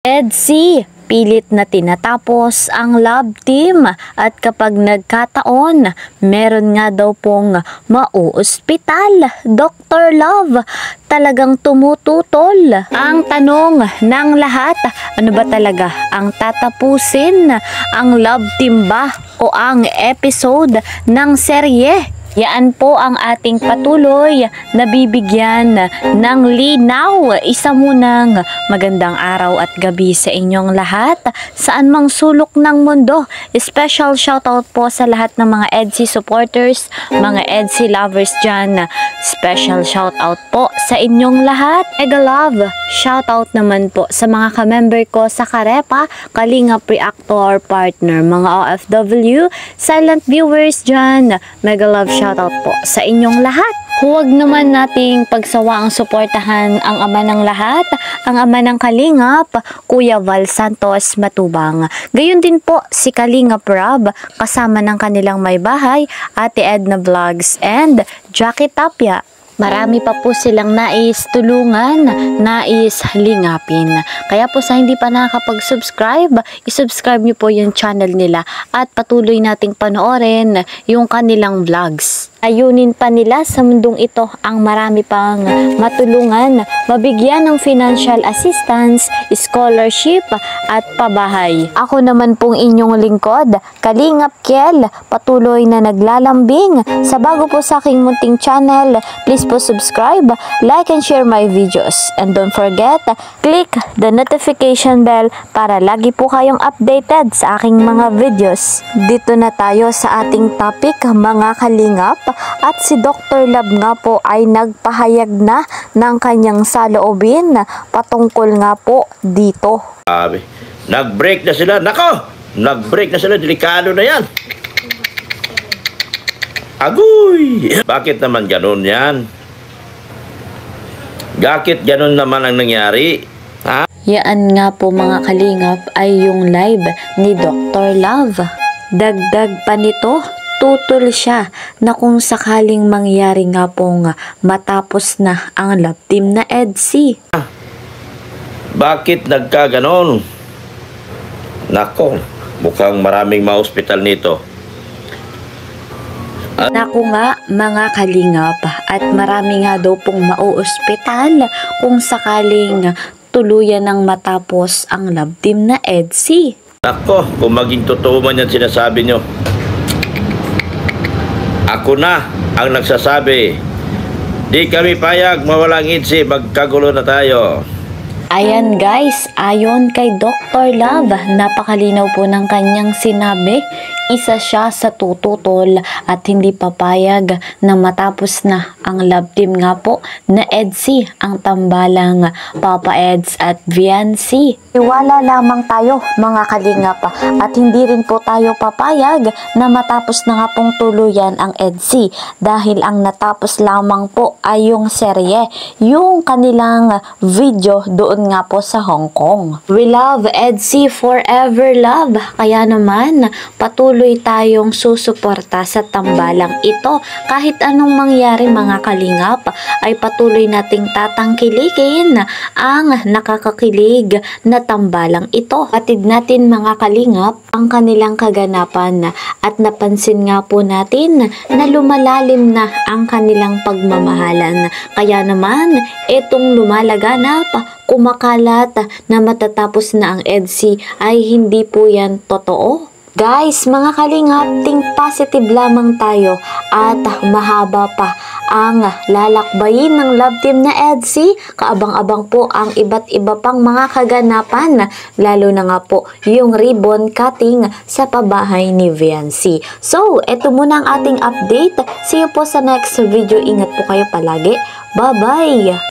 EDSI, pilit na tinatapos ang love team at kapag nagkataon, meron nga daw pong mauospital. Dr. Love, talagang tumututol. Ang tanong ng lahat, ano ba talaga ang tatapusin? Ang love team ba o ang episode ng serye? Yan po ang ating patuloy na bibigyan ng linaw. Isa munang magandang araw at gabi sa inyong lahat, saan mang sulok ng mundo. Special shoutout po sa lahat ng mga EDSI supporters, mga EDSI lovers dyan. Special shoutout po sa inyong lahat. Mega love shoutout naman po sa mga ka-member ko sa Karepa, Kalingap Reactor Partner, mga OFW, silent viewers dyan. Mega love shoutout po sa inyong lahat. Huwag naman nating pagsawa ang suportahan ang ama ng lahat, ang ama ng Kalingap, Kuya Val Santos Matubang. Gayon din po si Kalingap Rob, kasama ng kanilang may bahay, Ate Edna Vlogs and Jackie Tapia. Marami pa po silang nais tulungan, nais lingapin. Kaya po sa hindi pa nakakapag-subscribe, isubscribe niyo po yung channel nila at patuloy nating panoorin yung kanilang vlogs. Ayunin pa nila sa mundong ito ang marami pang matulungan, mabigyan ng financial assistance, scholarship at pabahay. Ako naman pong inyong lingkod, Kalingap Kiel, patuloy na naglalambing. Sa bago po sa aking munting channel, please po subscribe, like and share my videos. And don't forget, click the notification bell para lagi po kayong updated sa aking mga videos. Dito na tayo sa ating topic, mga kalingap. At si Dr. Love nga po ay nagpahayag na ng kanyang saloobin patungkol nga po dito. Nag-break na sila. Nako! Nag-break na sila. Delikado na yan. Agoy! Bakit naman ganun yan? Bakit ganun naman ang nangyari? Ha? Yan nga po mga kalingap ay yung live ni Dr. Love. Dagdag pa nito, tutol siya na kung sakaling mangyari nga pong matapos na ang love team na EDSI. Bakit nagkaganon? Nako, mukhang maraming ma-hospital nito. Naku nga mga kalingap, at marami nga daw pong mauospital kung sakaling tuluyan ng matapos ang love team na EDSI. Nako, kung maging totoo man yan sinasabi nyo, ako na ang nagsasabi. Di kami payag mawalang EDSI, magkagulo na tayo. Ayan guys, ayon kay Dr. Love, napakalinaw po ng kanyang sinabi. Isa siya sa tututol at hindi papayag na matapos na ang love team nga po na EDSI, ang tambalang Papa Eds at Viancy. Iwala lamang tayo mga kalingap at hindi rin po tayo papayag na matapos na nga pong tuluyan ang EDSI dahil ang natapos lamang po ay yung serye, yung kanilang video doon nga po sa Hong Kong. We love EDSI forever love, kaya naman patuloy tayong susuporta sa tambalang ito. Kahit anong mangyari mga kalingap ay patuloy nating tatangkilikin ang nakakakilig na tambalang ito. Atid natin mga kalingap ang kanilang kaganapan at napansin nga po natin na lumalalim na ang kanilang pagmamahalan. Kaya naman itong lumalaganap, kumakalat na matatapos na ang EDSI ay hindi po yan totoo. Guys, mga kalingap, think positive lamang tayo at mahaba pa ang lalakbayin ng love team na EDSI. Kaabang-abang po ang iba't iba pang mga kaganapan, lalo na nga po yung ribbon cutting sa pabahay ni Viancy. So, eto muna ang ating update. See you po sa next video. Ingat po kayo palagi. Bye-bye!